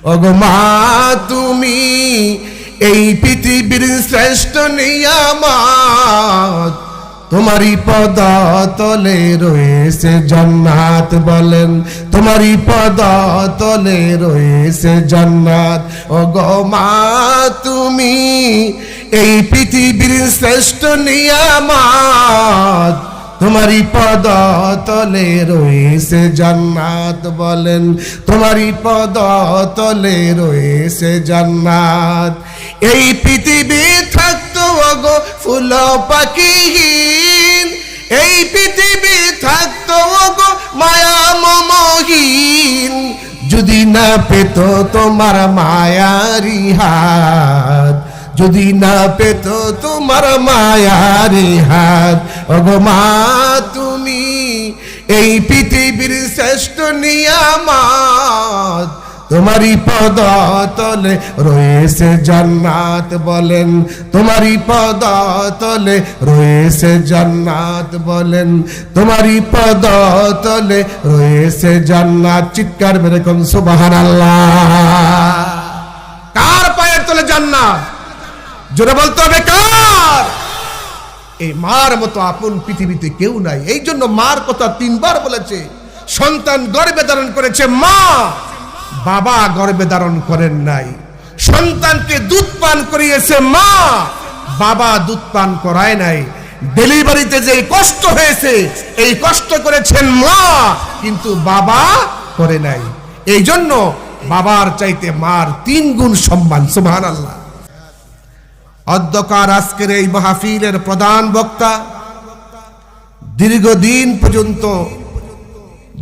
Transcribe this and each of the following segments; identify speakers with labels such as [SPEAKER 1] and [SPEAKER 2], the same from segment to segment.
[SPEAKER 1] ওগো মা তুমি এই পৃথিবীর শ্রেষ্ঠ নিয়ামত, তোমারই পদতলে রয়েছে জান্নাত। বলেন তোমারই পদতলে রয়েছে জান্নাত। ওগো মা তুমি এই পৃথিবীর শ্রেষ্ঠ নিয়ামত, তোমারই পদতলে রয়েছে জান্নাত। বলেন তোমারই পদতলে রয়েছে জান্নাত। এই পৃথিবী থাকতো ওগো ফুল পাখিহীন, এই পৃথিবী থাকতো ওগো মায়া মমহীন, যদি না পেত তোমার মায়ারি হাত, যদি না পেত তোমার মায়ারি হাত। ওগো মা তুমি এই পৃথিবীর শ্রেষ্ঠ নিয়ামত, তোমারই পদতলে রয়েছে জান্নাত। বলেন তোমারই পদতলে রয়েছে জান্নাত। বলেন তোমারই পদতলে রয়েছে জান্নাত। চিৎকার মেরে কোন সুবহানাল্লাহ। কার পায়ের তলে জান্নাত? জোরে বলতে হবে কার? এই মার মতো আপন পৃথিবীতে কেউ নাই। এই জন্য মার কথা 3 বার বলেছে। সন্তান গর্ভে ধারণ করেছে মা, বাবা গর্ভে ধারণ করেন নাই। সন্তানকে দুধ পান করিয়েছে মা, বাবা দুধ পান করায় নাই। ডেলিভারিতে যে কষ্ট হয়েছে এই কষ্ট করেছেন মা, কিন্তু বাবা করে নাই। এই জন্য বাবার চাইতে মার 3 গুণ সম্মান। সুবহানাল্লাহ। অধ্যকার আজকের এই মাহফিলের প্রধান বক্তা, দীর্ঘদিন পর্যন্ত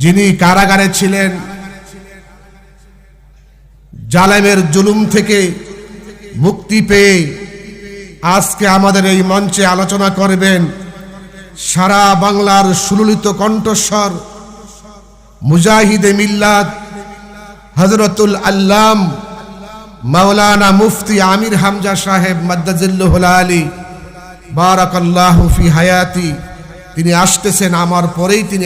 [SPEAKER 1] যিনি কারাগারে ছিলেন, জালেমের জুলুম থেকে মুক্তি পেয়ে আজকে আমাদের এই মঞ্চে আলোচনা করবেন সারা বাংলার সুললিত কণ্ঠস্বর মুজাহিদে মিল্লাত হযরতুল আল্লাম মাওলানা মুফতি আমির হামজা সাহেব মাদ্দাজিল্লুহুল আলী বারাকাল্লাহু ফি হায়াতি। তিনি আসতেছেন, আমার পরেই তিনি